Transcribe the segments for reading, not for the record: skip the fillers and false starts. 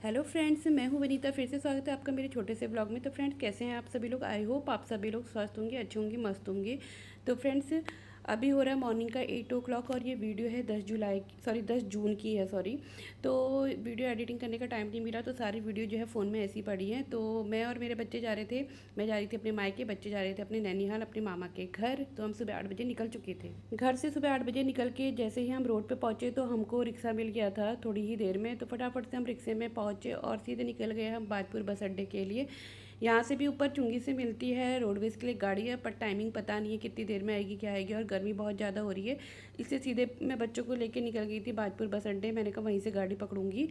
Hello friends, मैं हूं वनीता। फिर से स्वागत है आपका मेरे छोटे से ब्लॉग में। तो फ्रेंड्स, कैसे हैं आप सभी लोग? आई होप आप सभी लोग स्वस्थ होंगे, अच्छे होंगे, मस्त होंगे। तो फ्रेंड्स, अभी हो रहा है मॉर्निंग का 8 o'clock और ये वीडियो है 10 जून की है, सॉरी। तो वीडियो एडिटिंग करने का टाइम नहीं मिला, तो सारी वीडियो जो है फ़ोन में ऐसी पड़ी है। तो मैं और मेरे बच्चे जा रहे थे, मैं जा रही थी अपने मायके, बच्चे जा रहे थे अपने नैनीहाल अपने मामा के घर। तो हम सुबह 8 बजे निकल चुके थे घर से। सुबह 8 बजे निकल के जैसे ही हम रोड पे पहुँचे तो हमको रिक्शा मिल गया था थोड़ी ही देर में। तो फटाफट से हम रिक्शे में पहुँचे और सीधे निकल गए हम बाजपुर बस अड्डे के लिए। यहाँ से भी ऊपर चुंगी से मिलती है रोडवेज़ के लिए गाड़ी है, पर टाइमिंग पता नहीं है कितनी देर में आएगी, क्या आएगी। और गर्मी बहुत ज़्यादा हो रही है, इसलिए सीधे मैं बच्चों को लेके निकल गई थी बाजपुर बस अड्डे। मैंने कहा वहीं से गाड़ी पकड़ूंगी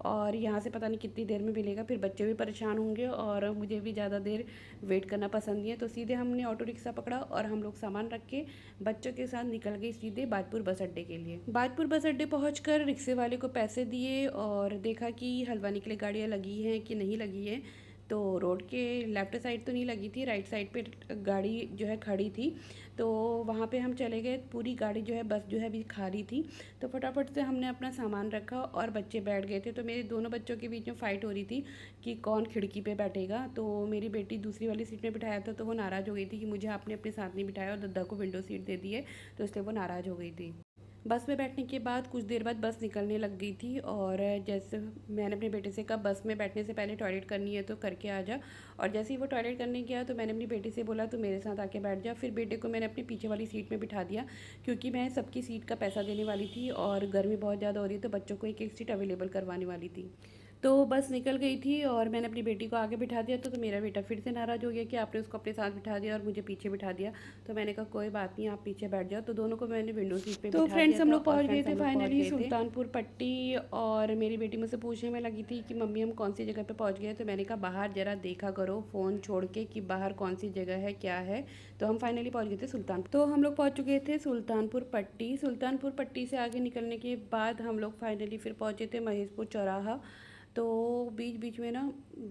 और यहाँ से पता नहीं कितनी देर में मिलेगा, फिर बच्चे भी परेशान होंगे और मुझे भी ज़्यादा देर वेट करना पसंद नहीं है। तो सीधे हमने ऑटो रिक्शा पकड़ा और हम लोग सामान रख के बच्चों के साथ निकल गई सीधे बाजपुर बस अड्डे के लिए। बाजपुर बस अड्डे पहुँच रिक्शे वाले को पैसे दिए और देखा कि हल्द्वानी के लिए गाड़ियाँ लगी हैं कि नहीं लगी है। तो रोड के लेफ़्ट साइड तो नहीं लगी थी, राइट साइड पे गाड़ी जो है खड़ी थी। तो वहाँ पे हम चले गए, पूरी गाड़ी जो है बस जो है अभी खाली थी। तो फटाफट से हमने अपना सामान रखा और बच्चे बैठ गए थे। तो मेरे दोनों बच्चों के बीच में फ़ाइट हो रही थी कि कौन खिड़की पे बैठेगा। तो मेरी बेटी दूसरी वाली सीट में बिठाया था, तो वो नाराज़ हो गई थी कि मुझे आपने अपने साथ नहीं बिठाया और दद्दा को विंडो सीट दे दी है, तो इसलिए वो नाराज़ हो गई थी। बस में बैठने के बाद कुछ देर बाद बस निकलने लग गई थी और जैसे मैंने अपने बेटे से कहा बस में बैठने से पहले टॉयलेट करनी है तो करके आ जा। और जैसे ही वो टॉयलेट करने गया तो मैंने अपनी बेटी से बोला तो मेरे साथ आके बैठ जा। फिर बेटे को मैंने अपनी पीछे वाली सीट में बिठा दिया, क्योंकि मैं सबकी सीट का पैसा देने वाली थी और गर्मी बहुत ज़्यादा हो रही है, तो बच्चों को एक एक सीट अवेलेबल करवाने वाली थी। तो बस निकल गई थी और मैंने अपनी बेटी को आगे बिठा दिया। तो मेरा बेटा फिर से नाराज़ हो गया कि आपने उसको अपने साथ बिठा दिया और मुझे पीछे बिठा दिया। तो मैंने कहा कोई बात नहीं, आप पीछे बैठ जाओ। तो दोनों को मैंने विंडो सीट पे तो बिठा फ्रेंड्स दिया हम था। लोग और पहुंच गए फ्रेंड्स थे हम लोग पहुंच फाइनली गए थे सुल्तानपुर पट्टी। और मेरी बेटी मुझसे पूछने में लगी थी कि मम्मी हम कौन सी जगह पे पहुंच गए। तो मैंने कहा बाहर ज़रा देखा करो फ़ोन छोड़ के कि बाहर कौन सी जगह है, क्या है। तो हम फाइनली पहुंच गए थे सुल्तानपुर। तो हम लोग पहुंच चुके थे सुल्तानपुर पट्टी। सुल्तानपुर पट्टी से आगे निकलने के बाद हम लोग फाइनली फिर पहुंचे थे महेशपुर चौराहा। तो बीच बीच में ना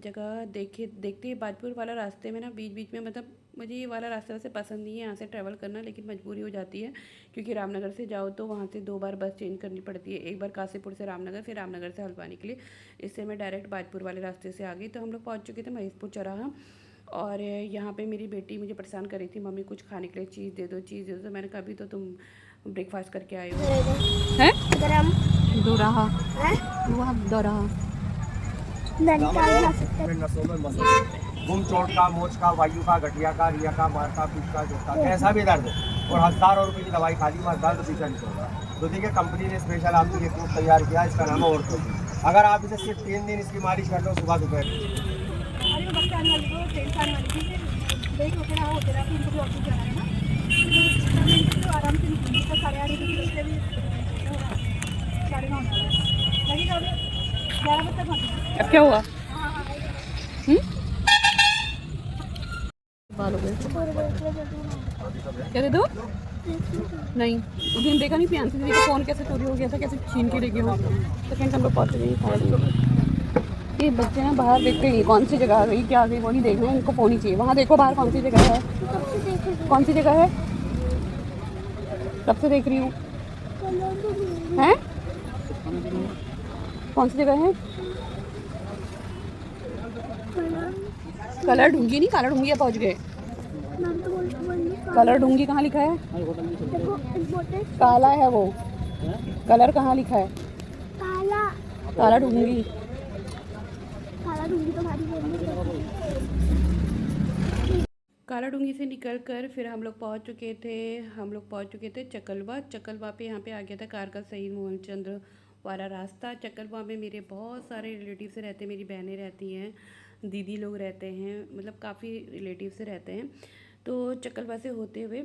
जगह देखे देखते ही बाजपुर वाला रास्ते में ना बीच बीच में, मतलब मुझे ये वाला रास्ता वैसे पसंद नहीं है यहाँ से ट्रैवल करना, लेकिन मजबूरी हो जाती है क्योंकि रामनगर से जाओ तो वहाँ से 2 बार बस चेंज करनी पड़ती है। एक बार काशीपुर से रामनगर, फिर रामनगर से हल्द्वानी के लिए। इससे मैं डायरेक्ट बाजपुर वाले रास्ते से आ गई। तो हम लोग पहुँच चुके थे महेशपुर चौराहा और यहाँ पे मेरी बेटी मुझे परेशान कर रही थी, मम्मी कुछ खाने के लिए चीज़ दे दो, चीज़ दे दो। तो मैंने कहा अभी तो तुम ब्रेकफास्ट करके आए हो। हैं दोराहा वहाँ दोराहा नसों में मसों गुम चोट का, मोच का, वायु का, गठिया का, रिया का, मार का, पीठ का, जोट का, कैसा भी दर्द हो और 1000 रुपये की दवाई खा ली, बस दर्द पीछा नहीं छोड़ रहा। तो देखिए कंपनी ने स्पेशल आपके लिए कोर्स तैयार किया, इसका नाम है ऑर्थो। अगर आप इसे सिर्फ 3 दिन इसकी मालिश कर लो सुबह दोपहर। अब क्या हुआ? बालों पे क्या दे दो? नहीं, उस दिन देखा नहीं प्रियांशी दीदी का फ़ोन कैसे चोरी हो गया था, कैसे छीन के ले गए हो। तो फ्रेंड्स हम लोग पहुँच गए। ये बच्चे ना बाहर देखते हैं कौन सी जगह आ गई, क्या आ गई, वो नहीं देखना है, इनको फ़ोन ही चाहिए। वहाँ देखो बाहर कौन सी जगह है, कौन सी जगह है, कब से देख रही हूँ। हैं कौन सी जगह है? कलर ढूंगी नहीं, काला ढूंगी पहुँच गए। कलर ढूंगी कहाँ लिखा है? काला है वो, कलर कहाँ लिखा है? काला, काला ढूंगी, काला ढूंगी तो काला ढूंगी से निकल कर फिर हम लोग पहुंच चुके थे चकलवा। चकलवा पे यहाँ पे आ गया था कार का शहीद मोहन चंद्र वाला रास्ता। चकलवा में मेरे बहुत सारे रिलेटिव्स रहते हैं, मेरी बहनें रहती हैं, दीदी लोग रहते हैं, मतलब काफ़ी रिलेटिव्स रहते हैं। तो चकलवा से होते हुए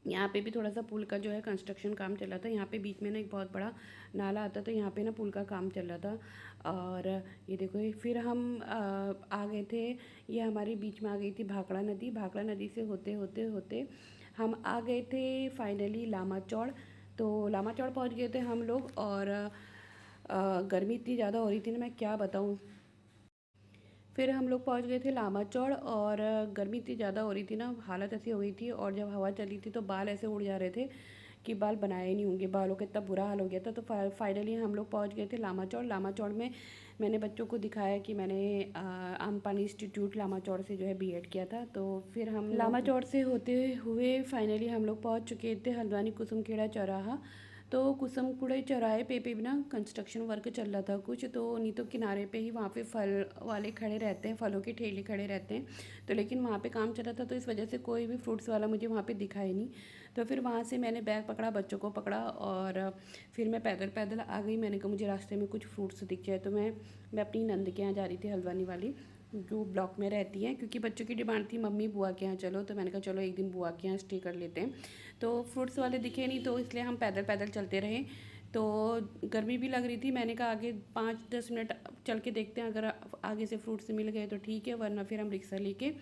यहाँ पे भी थोड़ा सा पुल का जो है कंस्ट्रक्शन काम चल रहा था। यहाँ पे बीच में ना एक बहुत बड़ा नाला आता, तो यहाँ पे ना पुल का काम चल रहा था। और ये देखो फिर हम आ गए थे, ये हमारे बीच में आ गई थी भाखड़ा नदी। भाखड़ा नदी से होते होते होते हम आ गए थे फाइनली लामा चौड़। तो लामा चौड़ पहुँच गए थे हम लोग और गर्मी इतनी ज़्यादा हो रही थी ना, मैं क्या बताऊँ। फिर हम लोग पहुंच गए थे लामा चौड़ और गर्मी इतनी ज़्यादा हो रही थी ना, हालत ऐसी हो गई थी। और जब हवा चली थी तो बाल ऐसे उड़ जा रहे थे कि बाल बनाए नहीं होंगे, बालों का इतना बुरा हाल हो गया था। तो फाइनली हम लोग पहुंच गए थे लामा चौड़। लामा चौड़ में मैंने बच्चों को दिखाया कि मैंने आम्रपाली इंस्टीट्यूट लामाचौड़ से जो है बीएड किया था। तो फिर हम लामाचौड़ से होते हुए फाइनली हम लोग पहुंच चुके थे हल्द्वानी कुसुमखेड़ा चौराहा। तो कुसुमखेड़ा चौराहे पे भी ना कंस्ट्रक्शन वर्क चल रहा था कुछ, तो नहीं तो किनारे पे ही वहाँ पे फल वाले खड़े रहते हैं, फलों के ठेले खड़े रहते हैं। तो लेकिन वहाँ पे काम चल रहा था तो इस वजह से कोई भी फ्रूट्स वाला मुझे वहाँ पे दिखा ही नहीं। तो फिर वहाँ से मैंने बैग पकड़ा, बच्चों को पकड़ा और फिर मैं पैदल पैदल आ गई। मैंने कहा मुझे रास्ते में कुछ फ्रूट्स दिख जाए। तो मैं अपनी नंद के यहाँ जा रही थी, हल्द्वानी वाली जो ब्लॉक में रहती हैं, क्योंकि बच्चों की डिमांड थी मम्मी बुआ के यहाँ चलो। तो मैंने कहा चलो एक दिन बुआ के यहाँ स्टे कर लेते हैं। तो फ्रूट्स वाले दिखे नहीं तो इसलिए हम पैदल पैदल चलते रहे। तो गर्मी भी लग रही थी, मैंने कहा आगे 5-10 मिनट चल के देखते हैं, अगर आगे से फ्रूट्स मिल गए तो ठीक है, वरना फिर हम रिक्शा लेके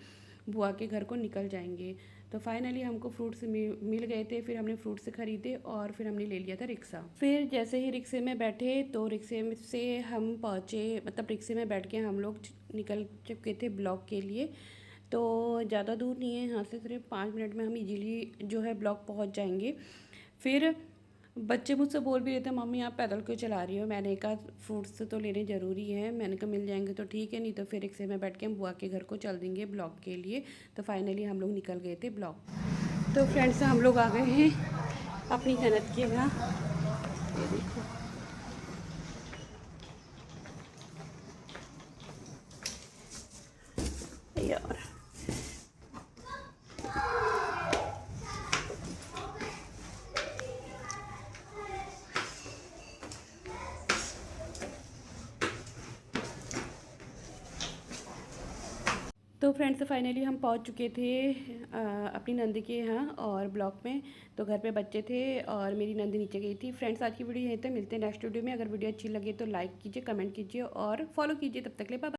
बुआ के घर को निकल जाएंगे। तो फाइनली हमको फ्रूट्स मिल गए थे। फिर हमने फ्रूट्स खरीदे और फिर हमने ले लिया था रिक्शा। फिर जैसे ही रिक्शे में बैठे तो रिक्शे से हम पहुँचे, मतलब रिक्शे में बैठ के हम लोग निकल चुके थे ब्लॉक के लिए। तो ज़्यादा दूर नहीं है यहाँ से, सिर्फ 5 मिनट में हम इजीली जो है ब्लॉक पहुँच जाएंगे। फिर बच्चे मुझसे बोल भी रहे थे मम्मी आप पैदल क्यों चला रही हो। मैंने कहा फ्रूट्स तो लेने ज़रूरी है, मैंने कहा मिल जाएंगे तो ठीक है, नहीं तो फिर रिक्शे में बैठ के हम बुआ के घर को चल देंगे ब्लॉक के लिए। तो फाइनली हम लोग निकल गए थे ब्लॉक। तो फ्रेंड्स हम लोग आ गए हैं अपनी ननद के यहाँ। ये देखो यार, तो फ्रेंड्स फाइनली हम पहुंच चुके थे अपनी नंद के यहाँ और ब्लॉक में। तो घर पे बच्चे थे और मेरी नंद नीचे गई थी। फ्रेंड्स आज की वीडियो यहीं तक, मिलते हैं नेक्स्ट वीडियो में। अगर वीडियो अच्छी लगे तो लाइक कीजिए, कमेंट कीजिए और फॉलो कीजिए। तब तक के लिए बाय।